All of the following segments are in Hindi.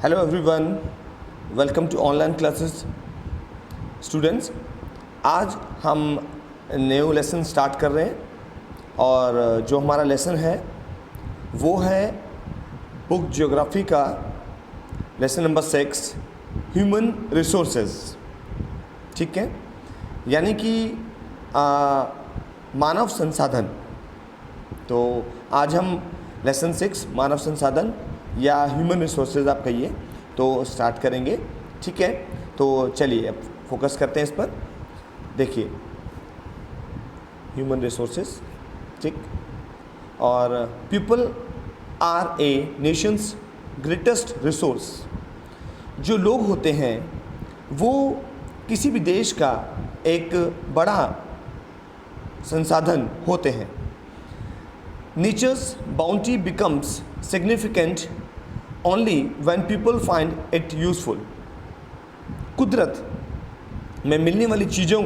Hello everyone, welcome to online classes students. आज हम न्यू लेसन स्टार्ट कर रहे हैं और जो हमारा लेसन है वो है बुक ज्योग्राफी का लेसन नंबर 6 ह्यूमन रिसोर्सेज। ठीक है, यानी कि मानव संसाधन। तो आज हम लेसन 6 मानव संसाधन या ह्यूमन रिसोर्सेज आप कहिए तो स्टार्ट करेंगे। ठीक है, तो चलिए अब फोकस करते हैं इस पर। देखिए ह्यूमन रिसोर्सेज, ठीक, और people are a nation's greatest resource. जो लोग होते हैं वो किसी भी देश का एक बड़ा संसाधन होते हैं। Nature's bounty becomes significant only when people find it useful। कुदरत में मिलने वाली चीज़ों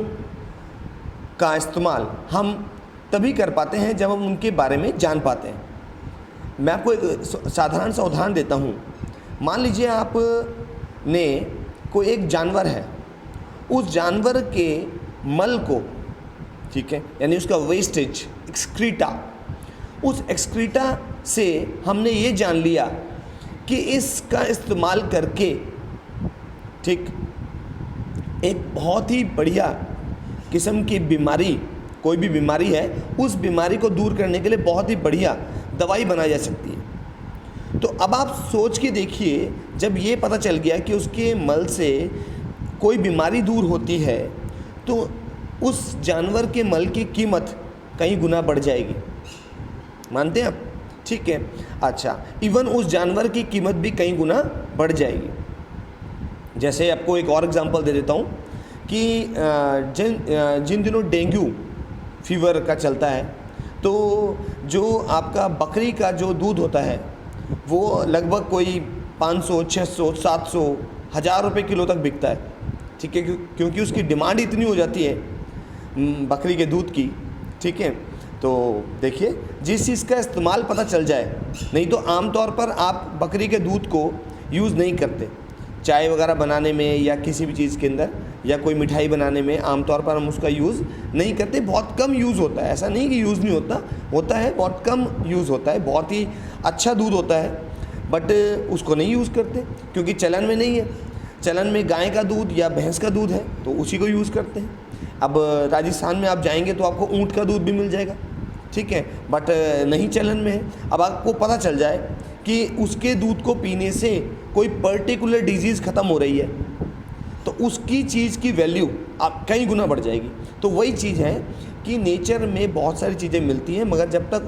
का इस्तेमाल हम तभी कर पाते हैं जब हम उनके बारे में जान पाते हैं। मैं आपको एक साधारण सा उदाहरण देता हूँ। मान लीजिए आप ने कोई एक जानवर है, उस जानवर के मल को, ठीक है, यानी उसका वेस्टेज, एक्सक्रीटा, उस एक्सक्रीटा से हमने ये जान लिया कि इसका इस्तेमाल करके, ठीक, एक बहुत ही बढ़िया किस्म की बीमारी, कोई भी बीमारी है, उस बीमारी को दूर करने के लिए बहुत ही बढ़िया दवाई बनाई जा सकती है। तो अब आप सोच के देखिए, जब ये पता चल गया कि उसके मल से कोई बीमारी दूर होती है तो उस जानवर के मल की कीमत कई गुना बढ़ जाएगी। मानते हैं आप? ठीक है, अच्छा, इवन उस जानवर की कीमत भी कई गुना बढ़ जाएगी। जैसे आपको एक और एग्जांपल दे देता हूँ कि जिन दिनों डेंगू फीवर का चलता है, तो जो आपका बकरी का जो दूध होता है वो लगभग कोई 500, 600, 700, 1000 रुपये किलो तक बिकता है। ठीक है, क्योंकि उसकी डिमांड इतनी हो जाती है बकरी के दूध की। ठीक है, तो देखिए, जिस चीज़ का इस्तेमाल पता चल जाए, नहीं तो आम तौर पर आप बकरी के दूध को यूज़ नहीं करते चाय वगैरह बनाने में या किसी भी चीज़ के अंदर, या कोई मिठाई बनाने में आम तौर पर हम उसका यूज़ नहीं करते। बहुत कम यूज़ होता है, ऐसा नहीं कि यूज़ नहीं होता, होता है, बहुत कम यूज़ होता है। बहुत ही अच्छा दूध होता है बट उसको नहीं यूज़ करते क्योंकि चलन में नहीं है। चलन में गाय का दूध या भैंस का दूध है तो उसी को यूज़ करते हैं। अब राजस्थान में आप जाएंगे तो आपको ऊँट का दूध भी मिल जाएगा, ठीक है, बट नहीं चलन में है। अब आपको पता चल जाए कि उसके दूध को पीने से कोई पर्टिकुलर डिजीज़ ख़त्म हो रही है तो उसकी चीज़ की वैल्यू आप कई गुना बढ़ जाएगी। तो वही चीज़ है कि नेचर में बहुत सारी चीज़ें मिलती हैं, मगर जब तक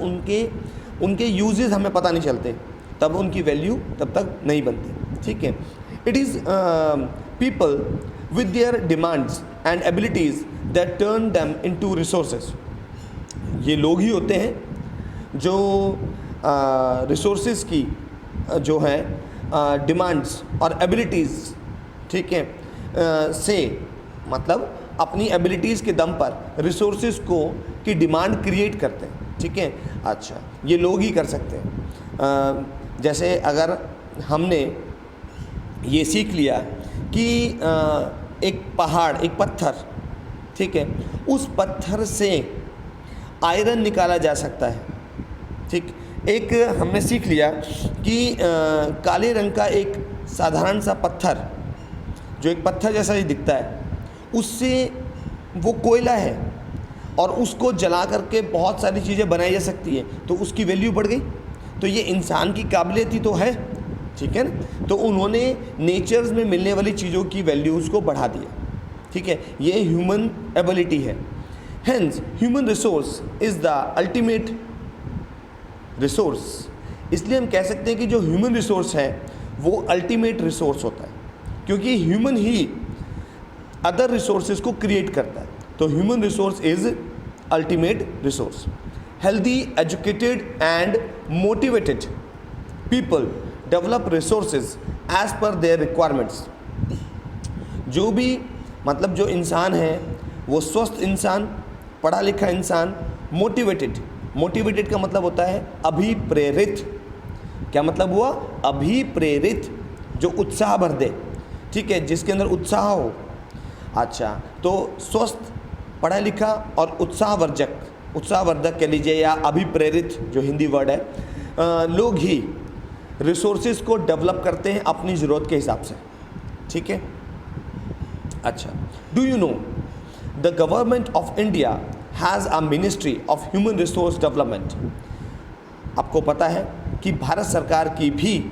उनके यूजेस हमें पता नहीं चलते तब उनकी वैल्यू तब तक नहीं बनती। ठीक है, it is people with their demands and abilities that turn them into resources. ये लोग ही होते हैं जो रिसोर्सेज की जो है डिमांड्स और एबिलिटीज़, ठीक है, से मतलब अपनी एबिलिटीज़ के दम पर रिसोर्सेज को की डिमांड क्रिएट करते हैं। ठीक है, अच्छा, ये लोग ही कर सकते हैं। जैसे अगर हमने ये सीख लिया कि एक पहाड़, एक पत्थर, ठीक है, उस पत्थर से आयरन निकाला जा सकता है। ठीक, एक हमने सीख लिया कि काले रंग का एक साधारण सा पत्थर, जो एक पत्थर जैसा ही दिखता है, उससे वो कोयला है और उसको जला करके बहुत सारी चीज़ें बनाई जा सकती है, तो उसकी वैल्यू बढ़ गई। तो ये इंसान की काबिलियत ही तो है, ठीक है ना। तो उन्होंने नेचर्स में मिलने वाली चीज़ों की वैल्यूज़ को बढ़ा दिया। ठीक है, ये ह्यूमन एबिलिटी है। Hence, human resource is the ultimate resource। इसलिए हम कह सकते हैं कि जो ह्यूमन रिसोर्स है वो अल्टीमेट रिसोर्स होता है, क्योंकि ह्यूमन ही अदर रिसोर्सेज को क्रिएट करता है। तो human resource is ultimate resource. Healthy, educated and motivated people develop resources as per their requirements. जो भी मतलब जो इंसान है वो स्वस्थ इंसान, पढ़ा लिखा इंसान, मोटिवेटेड का मतलब होता है अभिप्रेरित। क्या मतलब हुआ? अभिप्रेरित। जो उत्साह भर दे, ठीक है, जिसके अंदर उत्साह हो। अच्छा, तो स्वस्थ, पढ़ा लिखा और उत्साहवर्धक कह लीजिए या अभिप्रेरित जो हिंदी वर्ड है, लोग ही रिसोर्सेज को डेवलप करते हैं अपनी ज़रूरत के हिसाब से, ठीक है। अच्छा, do you know the government of India has a ministry of human resource development. आपको पता है कि भारत सरकार की भी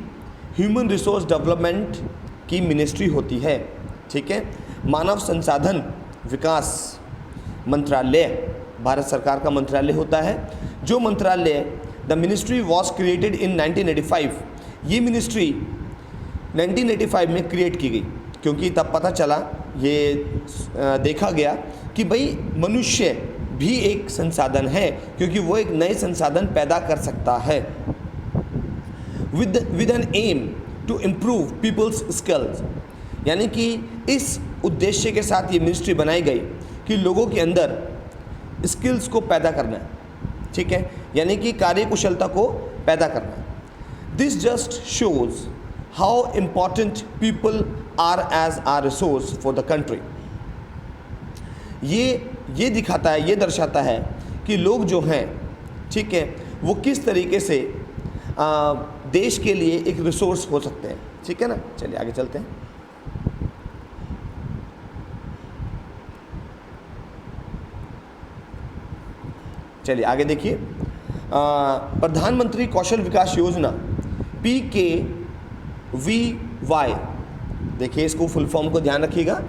ह्यूमन रिसोर्स डेवलपमेंट की मिनिस्ट्री होती है, ठीक है। मानव संसाधन विकास मंत्रालय भारत सरकार का मंत्रालय होता है। जो मंत्रालय, the ministry was created in 1985। ये मिनिस्ट्री 1985 में क्रिएट की गई, क्योंकि तब पता चला, ये देखा गया कि भाई मनुष्य भी एक संसाधन है, क्योंकि वो एक नए संसाधन पैदा कर सकता है। With an aim to improve people's skills, यानी कि इस उद्देश्य के साथ ये मिनिस्ट्री बनाई गई कि लोगों के अंदर स्किल्स को पैदा करना है, ठीक है, यानी कि कार्यकुशलता को पैदा करना। This just shows how important people are as a resource for the country. ये दिखाता है, ये दर्शाता है कि लोग जो हैं, ठीक है, वो किस तरीके से देश के लिए एक रिसोर्स हो सकते हैं, ठीक है ना। चलिए आगे चलते हैं। चलिए आगे देखिए, प्रधानमंत्री कौशल विकास योजना PKVY, देखिए इसको फुल फॉर्म को ध्यान रखिएगा,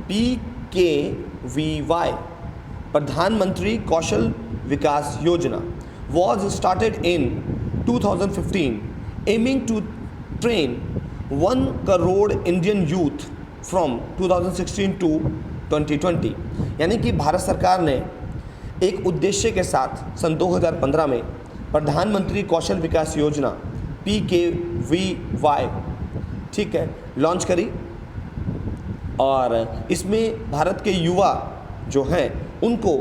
PKVY प्रधानमंत्री कौशल विकास योजना was started in 2015 aiming to train 1 crore Indian youth from 2016 to 2020। यानी कि भारत सरकार ने एक उद्देश्य के साथ सन 2015 में प्रधानमंत्री कौशल विकास योजना PKVY, ठीक है, लॉन्च करी। और इसमें भारत के युवा जो हैं उनको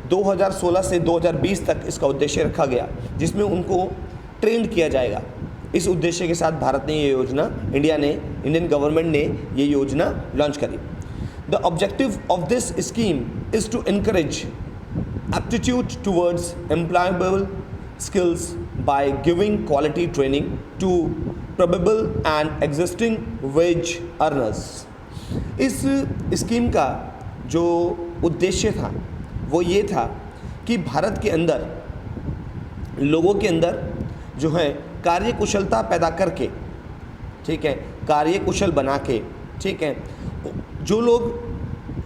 2016 से 2020 तक इसका उद्देश्य रखा गया, जिसमें उनको ट्रेंड किया जाएगा। इस उद्देश्य के साथ भारत ने ये योजना, इंडियन गवर्नमेंट ने ये योजना लॉन्च करी। The objective of this scheme is to encourage aptitude towards employable skills by giving quality training to probable and existing wage earners। इस स्कीम का जो उद्देश्य था वो ये था कि भारत के अंदर लोगों के अंदर जो है कार्यकुशलता पैदा करके, ठीक है, कार्यकुशल बना के, ठीक है, जो लोग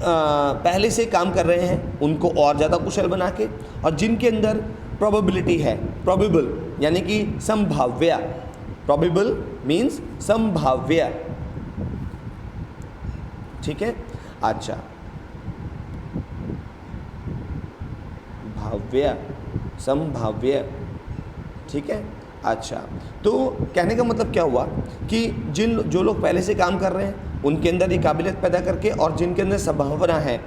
पहले से काम कर रहे हैं उनको और ज़्यादा कुशल बना के, और जिनके अंदर प्रोबेबिलिटी है, प्रोबेबल यानी कि संभाव्य, प्रोबेबल मीन्स संभाव्य, ठीक है। अच्छा, भाव्य, संभाव्य, ठीक है। अच्छा, तो कहने का मतलब क्या हुआ कि जो लोग पहले से काम कर रहे हैं उनके अंदर ये काबिलियत पैदा करके, और जिनके अंदर संभावना है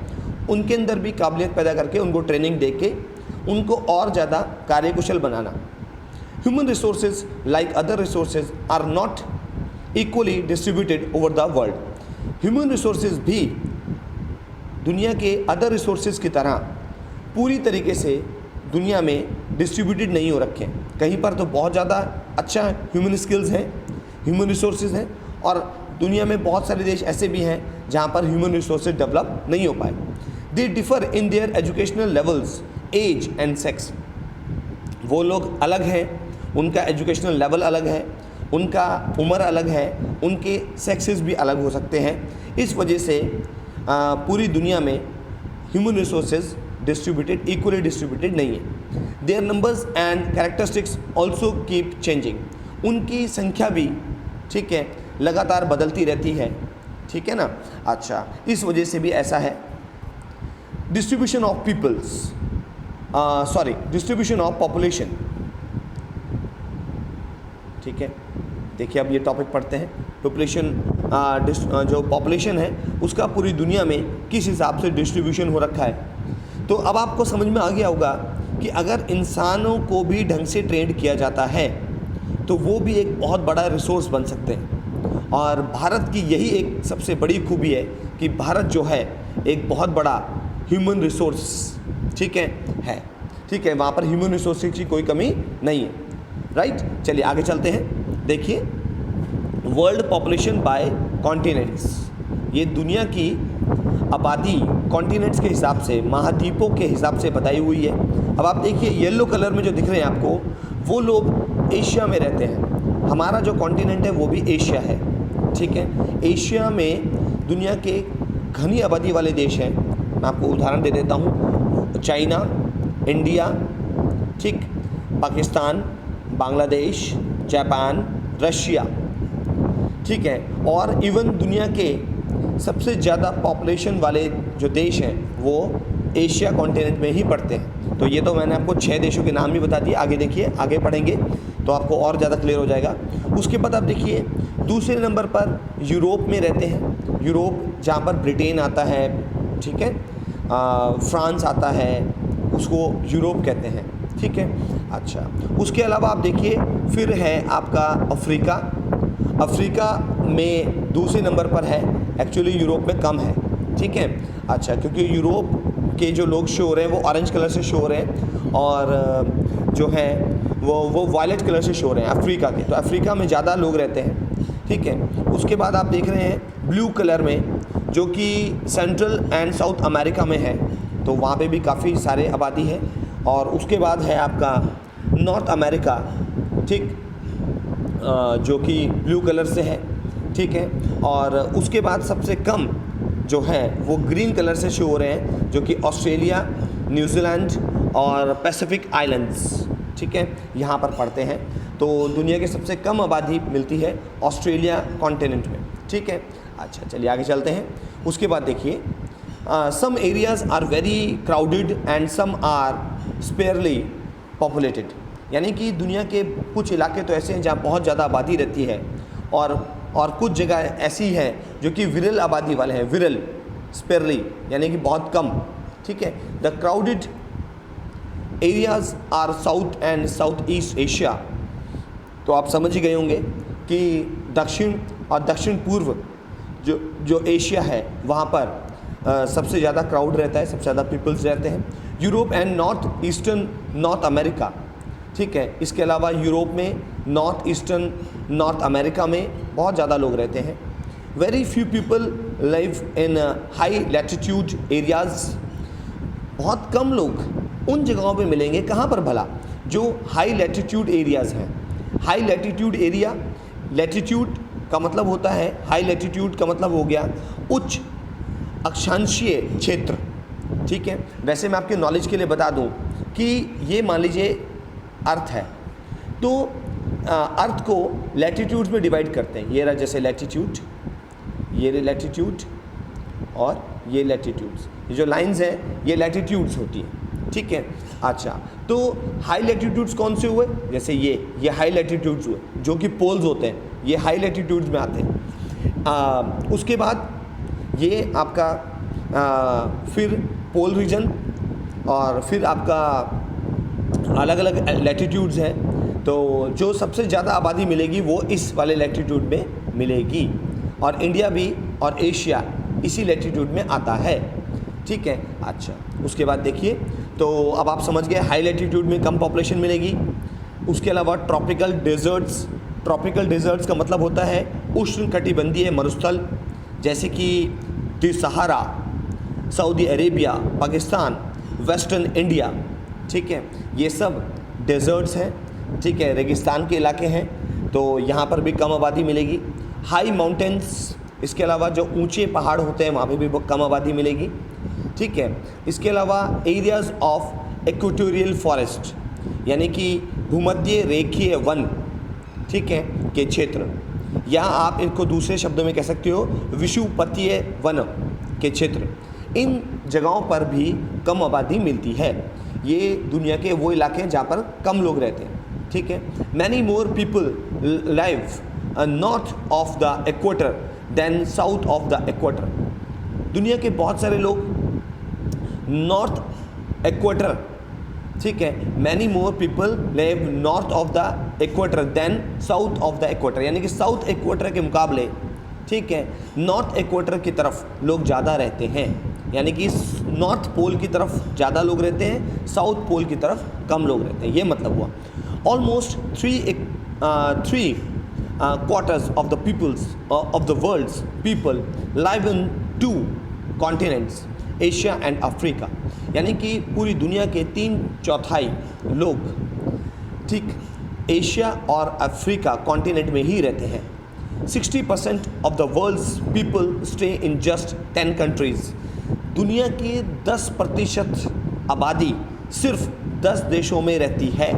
उनके अंदर भी काबिलियत पैदा करके उनको ट्रेनिंग दे के उनको और ज़्यादा कार्यकुशल बनाना। Human resources like other resources are not equally distributed over the world. Human resources भी दुनिया के अदर रिसोर्सेज की तरह पूरी तरीके से दुनिया में डिस्ट्रीब्यूटेड नहीं हो रखे हैं। कहीं पर तो बहुत ज़्यादा अच्छा ह्यूमन स्किल्स हैं, ह्यूमन रिसोर्सेज हैं, और दुनिया में बहुत सारे देश ऐसे भी हैं जहाँ पर ह्यूमन रिसोर्सेज डेवलप नहीं हो पाए। They differ in their educational levels, age and sex. वो लोग अलग हैं, उनका एजुकेशनल लेवल अलग है, उनका उम्र अलग है, उनके सेक्सेस भी अलग हो सकते हैं। इस वजह से पूरी दुनिया में human resources distributed, equally distributed नहीं है। Their numbers and characteristics also keep changing. उनकी संख्या भी, ठीक है, लगातार बदलती रहती है, ठीक है ना। अच्छा, इस वजह से भी ऐसा है। Distribution of peoples, distribution of population, ठीक है। देखिए अब ये टॉपिक पढ़ते हैं, पॉपुलेशन, जो पॉपुलेशन है उसका पूरी दुनिया में किस हिसाब से डिस्ट्रीब्यूशन हो रखा है। तो अब आपको समझ में आ गया होगा कि अगर इंसानों को भी ढंग से ट्रेंड किया जाता है तो वो भी एक बहुत बड़ा रिसोर्स बन सकते हैं। और भारत की यही एक सबसे बड़ी खूबी है कि भारत जो है एक बहुत बड़ा ह्यूमन रिसोर्स, ठीक है, ठीक है, वहाँ पर ह्यूमन रिसोर्स की कोई कमी नहीं है, राइट। चलिए आगे चलते हैं। देखिए, वर्ल्ड पॉपुलेशन बाय कॉन्टिनेंट्स, ये दुनिया की आबादी कॉन्टिनेंट्स के हिसाब से, महाद्वीपों के हिसाब से बताई हुई है। अब आप देखिए येलो कलर में जो दिख रहे हैं आपको, वो लोग एशिया में रहते हैं। हमारा जो कॉन्टिनेंट है वो भी एशिया है, ठीक है। एशिया में दुनिया के घनी आबादी वाले देश हैं। मैं आपको उदाहरण दे देता हूँ, चाइना, इंडिया, ठीक, पाकिस्तान, बांग्लादेश, जापान, रशिया, ठीक है। और इवन दुनिया के सबसे ज़्यादा पॉपुलेशन वाले जो देश हैं वो एशिया कॉन्टिनेंट में ही पड़ते हैं। तो ये तो मैंने आपको 6 देशों के नाम भी बता दिए। आगे देखिए, आगे पढ़ेंगे तो आपको और ज़्यादा क्लियर हो जाएगा। उसके बाद आप देखिए दूसरे नंबर पर यूरोप में रहते हैं। यूरोप जहाँ पर ब्रिटेन आता है, ठीक है, फ्रांस आता है, उसको यूरोप कहते हैं, ठीक है। अच्छा, उसके अलावा आप देखिए फिर है आपका अफ्रीका। अफ्रीका में दूसरे नंबर पर है, एक्चुअली यूरोप में कम है, ठीक है। अच्छा, क्योंकि यूरोप के जो लोग शो हो रहे हैं वो ऑरेंज कलर से शो हो रहे हैं और जो है वो वायलेट कलर से शो हो रहे हैं अफ्रीका के। तो अफ्रीका में ज़्यादा लोग रहते हैं, ठीक है। उसके बाद आप देख रहे हैं ब्लू कलर में, जो कि सेंट्रल एंड साउथ अमेरिका में है, तो वहाँ पे भी काफ़ी सारे आबादी है। और उसके बाद है आपका नॉर्थ अमेरिका, ठीक, जो कि ब्लू कलर से है, ठीक है। और उसके बाद सबसे कम जो है वो ग्रीन कलर से शो हो रहे हैं, जो कि ऑस्ट्रेलिया, न्यूजीलैंड और पैसिफिक आइलैंड्स, ठीक है, यहाँ पर पड़ते हैं। तो दुनिया के सबसे कम आबादी मिलती है ऑस्ट्रेलिया कॉन्टिनेंट में, ठीक है। अच्छा, चलिए आगे चलते हैं। उसके बाद देखिए, some areas are very crowded and some are sparsely populated, यानी कि दुनिया के कुछ इलाके तो ऐसे हैं जहाँ बहुत ज़्यादा आबादी रहती है और कुछ जगह ऐसी हैं जो कि विरल आबादी वाले हैं, विरल, स्पेरली, यानी कि बहुत कम, ठीक है। The crowded areas are south and south east Asia. तो आप समझ ही गए होंगे कि दक्षिण और दक्षिण पूर्व जो एशिया है वहाँ पर सबसे ज़्यादा क्राउड रहता है, सबसे ज़्यादा पीपल्स रहते हैं। Europe and north eastern north America, ठीक है। इसके अलावा यूरोप में, नॉर्थ ईस्टर्न नॉर्थ अमेरिका में बहुत ज़्यादा लोग रहते हैं। Very few people live in high latitude areas, बहुत कम लोग उन जगहों पे मिलेंगे, कहाँ पर भला, जो हाई लैटिट्यूड एरियाज़ हैं। हाई लैटिट्यूड एरिया, लैटिट्यूड का मतलब होता है, हाई लैटिट्यूड का मतलब हो गया उच्च अक्षांशीय क्षेत्र, ठीक है। वैसे मैं आपके नॉलेज के लिए बता दूं कि ये मान लीजिए अर्थ है, तो अर्थ को लैटिट्यूड्स में डिवाइड करते हैं। ये रहा जैसे लैटिट्यूड, ये लैटिट्यूड और ये लैटिट्यूड्स, ये जो लाइंस हैं ये लैटिट्यूड्स होती हैं, ठीक है। अच्छा, तो हाई लैटिट्यूड्स कौन से हुए, जैसे ये हाई लैटिट्यूड्स हुए जो कि पोल्स होते हैं, ये हाई लैटिट्यूड्स में आते हैं। उसके बाद ये आपका फिर पोल रीजन और फिर आपका अलग अलग लैटिट्यूड्स हैं। तो जो सबसे ज़्यादा आबादी मिलेगी वो इस वाले लैटिट्यूड में मिलेगी, और इंडिया भी और एशिया इसी लैटिट्यूड में आता है, ठीक है। अच्छा, उसके बाद देखिए, तो अब आप समझ गए हाई लैटिट्यूड में कम पॉपुलेशन मिलेगी। उसके अलावा ट्रॉपिकल डेजर्ट्स, ट्रॉपिकल डेजर्ट्स का मतलब होता है उष्णकटिबंधीय मरुस्थल, जैसे कि the Sahara, Saudi Arabia, Pakistan, western India, ठीक है। ये सब डेजर्ट्स हैं, ठीक है, रेगिस्तान के इलाके हैं, तो यहाँ पर भी कम आबादी मिलेगी। हाई माउंटेन्स, इसके अलावा जो ऊंचे पहाड़ होते हैं वहाँ पे भी कम आबादी मिलेगी, ठीक है। इसके अलावा एरियाज़ ऑफ इक्वेटोरियल फॉरेस्ट, यानी कि भूमध्य रेखीय वन, ठीक है, के क्षेत्र, या आप इनको दूसरे शब्दों में कह सकते हो विषुवतीय वन के क्षेत्र, इन जगहों पर भी कम आबादी मिलती है। ये दुनिया के वो इलाके हैं जहाँ पर कम लोग रहते हैं, ठीक है। Many more people live north of the equator than south of the equator. दुनिया के बहुत सारे लोग नॉर्थ इक्वेटर ठीक है, many more people live north of the equator than south of the equator, यानी कि साउथ इक्वेटर के मुकाबले, ठीक है, नॉर्थ इक्वेटर की तरफ लोग ज़्यादा रहते हैं, यानी कि नॉर्थ पोल की तरफ ज़्यादा लोग रहते हैं, साउथ पोल की तरफ कम लोग रहते हैं, ये मतलब हुआ। Almost three quarters of the peoples of the world's people live in two continents, Asia and Africa, यानी कि पूरी दुनिया के 3/4 लोग, ठीक, एशिया और अफ्रीका कॉन्टिनेंट में ही रहते हैं। 60% of the world's people stay in just 10 countries, दुनिया की 10% आबादी सिर्फ 10 देशों में रहती है।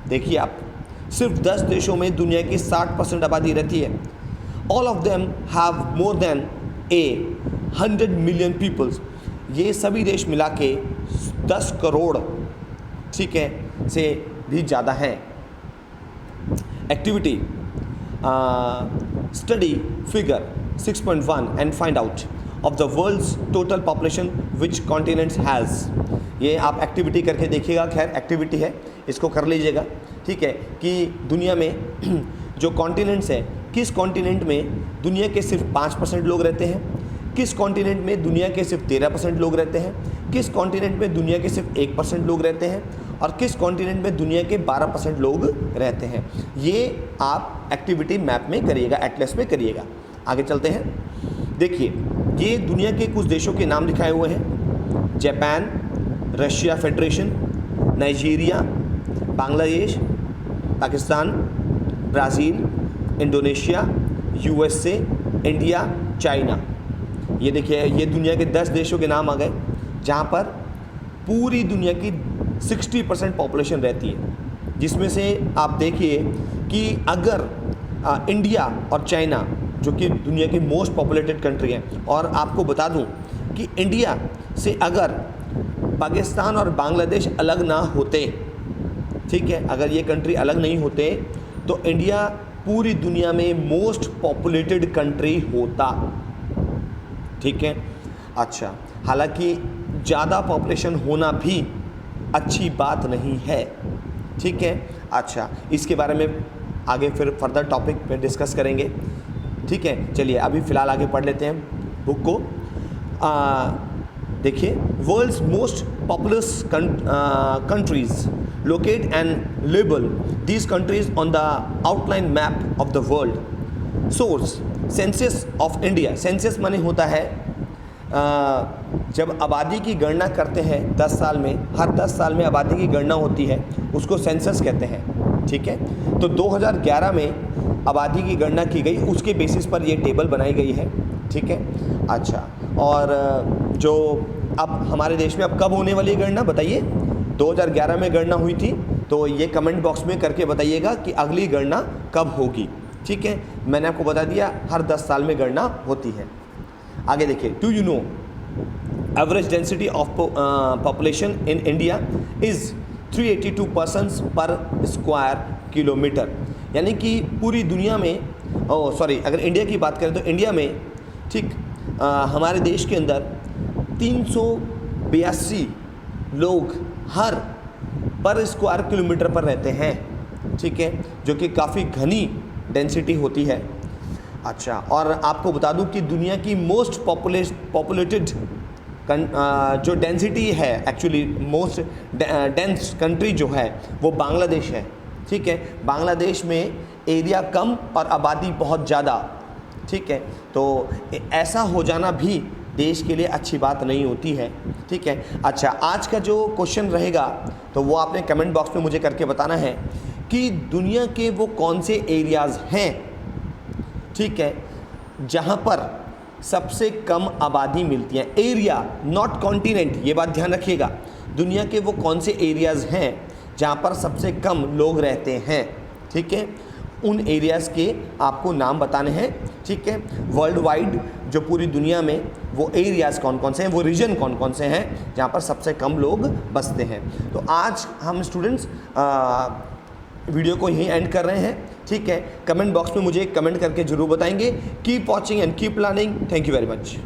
देखिए आप, सिर्फ 10 देशों में दुनिया की 60% आबादी रहती है। All of them have more than 100 million peoples, ये सभी देश मिला के 10 करोड़, ठीक है, से भी ज़्यादा हैं। Activity study figure 6.1 and find out of the world's total population which continents has, ये आप एक्टिविटी करके देखिएगा, खैर एक्टिविटी है, इसको कर लीजिएगा, ठीक है, कि दुनिया में जो कॉन्टिनेंट्स हैं, किस कॉन्टिनेंट में दुनिया के सिर्फ 5% लोग रहते हैं, किस कॉन्टिनेंट में दुनिया के सिर्फ 13% लोग रहते हैं, किस कॉन्टिनेंट में दुनिया के सिर्फ 1% लोग रहते हैं, और किस कॉन्टिनेंट में दुनिया के 12% लोग रहते हैं। ये आप एक्टिविटी मैप में करिएगा, एटलस में करिएगा। आगे चलते हैं। देखिए, ये दुनिया के कुछ देशों के नाम लिखाए हुए हैं: Japan, Russia federation, Nigeria, Bangladesh, Pakistan, Brazil, Indonesia, USA, India, China. ये देखिए, ये दुनिया के 10 देशों के नाम आ गए जहाँ पर पूरी दुनिया की 60% पॉपुलेशन रहती है, जिसमें से आप देखिए कि अगर इंडिया और चाइना, जो कि दुनिया की मोस्ट पॉपुलेटेड कंट्री है, और आपको बता दूं कि इंडिया से अगर पाकिस्तान और बांग्लादेश अलग ना होते, ठीक है, अगर ये कंट्री अलग नहीं होते तो इंडिया पूरी दुनिया में मोस्ट पॉपुलेटेड कंट्री होता, ठीक है। अच्छा, हालांकि ज़्यादा पॉपुलेशन होना भी अच्छी बात नहीं है, ठीक है। अच्छा, इसके बारे में आगे फिर फर्दर टॉपिक पे डिस्कस करेंगे, ठीक है। चलिए अभी फ़िलहाल आगे पढ़ लेते हैं बुक को। देखिए, world's most populous countries locate and label these countries on the outline map of the world. Source census of India, census माने होता है जब आबादी की गणना करते हैं 10 साल में, हर 10 साल में आबादी की गणना होती है, उसको सेंसस कहते हैं, ठीक है। तो 2011 में आबादी की गणना की गई, उसके बेसिस पर ये टेबल बनाई गई है, ठीक है। अच्छा, और जो अब हमारे देश में अब कब होने वाली गणना बताइए? 2011 में गणना हुई थी, तो ये कमेंट बॉक्स में करके बताइएगा कि अगली गणना कब होगी, ठीक है। मैंने आपको बता दिया हर 10 साल में गणना होती है। आगे देखिए, do you know average density of population in India is 382 persons पर स्क्वायर किलोमीटर, यानी कि पूरी दुनिया में, अगर इंडिया की बात करें तो इंडिया में, ठीक, हमारे देश के अंदर 382 लोग हर पर स्क्वायर किलोमीटर पर रहते हैं, ठीक है, जो कि काफ़ी घनी डेंसिटी होती है। अच्छा, और आपको बता दूं कि दुनिया की मोस्ट पॉपुलेटेड जो डेंसिटी है, एक्चुअली मोस्ट डेंस कंट्री जो है वो बांग्लादेश है, ठीक है। बांग्लादेश में एरिया कम और आबादी बहुत ज़्यादा, ठीक है। तो ऐसा हो जाना भी देश के लिए अच्छी बात नहीं होती है, ठीक है। अच्छा, आज का जो क्वेश्चन रहेगा तो वो आपने कमेंट बॉक्स में मुझे करके बताना है कि दुनिया के वो कौन से एरियाज़ हैं, ठीक है, जहाँ पर सबसे कम आबादी मिलती है। एरिया नॉट कॉन्टिनेंट, ये बात ध्यान रखिएगा। दुनिया के वो कौन से एरियाज़ हैं जहाँ पर सबसे कम लोग रहते हैं, ठीक है, उन एरियाज़ के आपको नाम बताने हैं, ठीक है। वर्ल्ड वाइड जो पूरी दुनिया में वो एरियाज़ कौन कौन से हैं, वो रीजन कौन कौन से हैं जहाँ पर सबसे कम लोग बसते हैं। तो आज हम स्टूडेंट्स वीडियो को यहीं एंड कर रहे हैं, ठीक है। कमेंट बॉक्स में मुझे कमेंट करके ज़रूर बताएंगे। Keep watching and keep learning. Thank you very much.